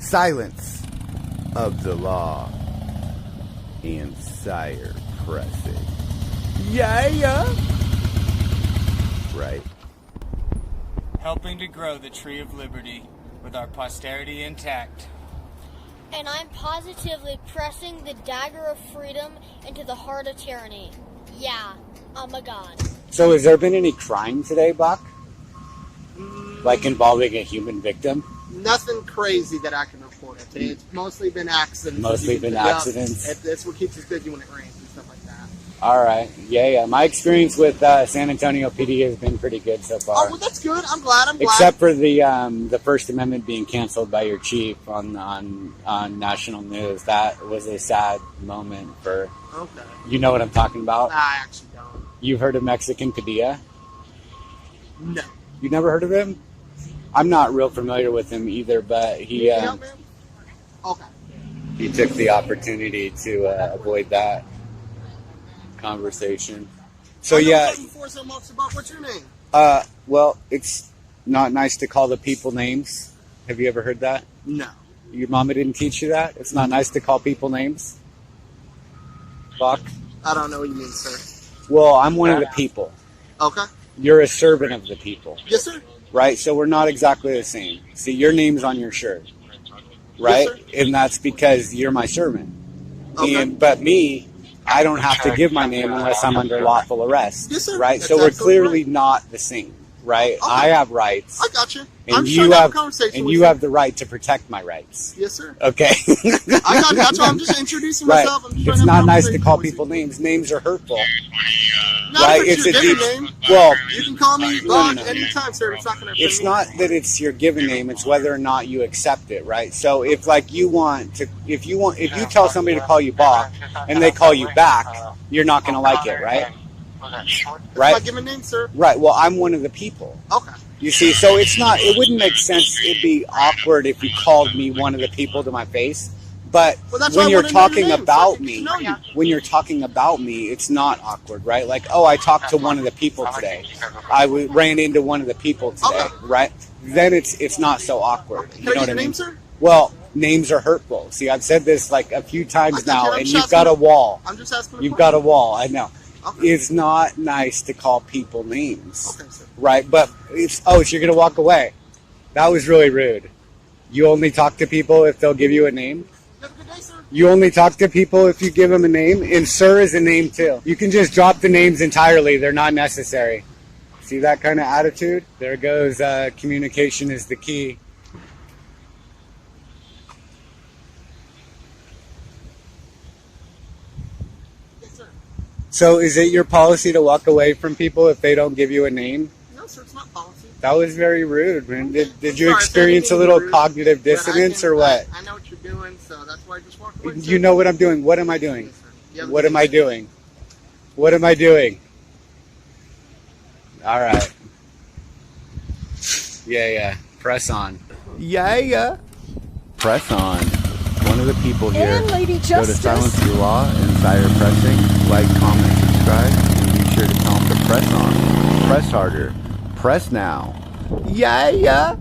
Silence of the law and sire pressing. Yeah. Right. Helping to grow the tree of liberty with our posterity intact. And I'm positively pressing the dagger of freedom into the heart of tyranny. Yeah, I'm a god. So has there been any crime today, Buck? Like involving a human victim? Nothing crazy that I can report. It's mostly been accidents. Accidents. That's what keeps us busy when it rains and stuff like that. All right. Yeah. My experience with San Antonio PD has been pretty good so far. Oh, well, that's good. I'm glad. Except for the First Amendment being canceled by your chief on national news. That was a sad moment for... Okay. You know what I'm talking about? Nah, I actually don't. You've heard of Mexican Padilla? No. You never heard of him? I'm not real familiar with him either, but he Okay. he took the opportunity to avoid that conversation. So yeah. What's your name? Well, it's not nice to call the people names. Have you ever heard that? No. Your mama didn't teach you that? It's not nice to call people names? Buck? I don't know what you mean, sir. Well, I'm one of the people. Okay. You're a servant of the people. Yes, sir. Right? So we're not exactly the same. See, your name's on your shirt. Right? Yes, and that's because you're my servant. Okay. But me, I don't have to give my name unless I'm under lawful arrest. Yes, sir. Right? That's So we're absolutely clearly right. not the same. Right? Okay. I have rights. I got you. And I'm you trying to have have a conversation and with you have the right to protect my rights. Yes, sir. Okay. I got you. That's why I'm just introducing Right. myself. I'm just It's trying to have not a nice to conversation call with people you. names. Names are hurtful. Not Right? if it's your deep given name. well, You can call me No, Buck no. anytime, sir. It's not going to it's not that it's your given name, it's whether or not you accept it, right? So if if you tell somebody to call you Bach and they call you back, you're not going to like it, right? That's Right? my given name, sir. Right. Well, I'm one of the people. Okay. You see, so it wouldn't make sense. It'd be awkward if you called me one of the people to my face. But Well, that's why when I you're wanna know your talking name, so I about can get me, to know you. when you're talking about me, it's not awkward, right? Like, oh, I talked to one of the people today. Ran into one of the people today, Okay. right? Then it's not so awkward. Can You I know get what I your mean? name, sir? Well, names are hurtful. See, I've said this like a few times I got now, you. I'm and just you've asking got a wall. I'm just asking. You've got a wall. I know. Okay. It's not nice to call people names, Okay, sir. right? But so you're gonna walk away. That was really rude. You only talk to people if they'll give you a name? You have a good day, sir. You only talk to people if you give them a name? And sir is a name too. You can just drop the names entirely. They're not necessary. See that kind of attitude? There goes communication is the key. Yes, sir. So is it your policy to walk away from people if they don't give you a name? No, sir. It's not policy. That was very rude, man. Did you Sorry, experience a if little anything rude, cognitive but I dissonance can- or what? I know what you're doing, so that's why I just walked away. You know what I'm doing. What am I doing? Yes, sir. You have a What good am I day. doing? What am I doing? All right. Yeah. Press on. Yeah. Press on. One of the people here. And Lady Go to Justice. Silence Your Law and Sire Pressing. Like, comment, subscribe, and be sure to tell them to press on. Press harder. Press now. Yeah.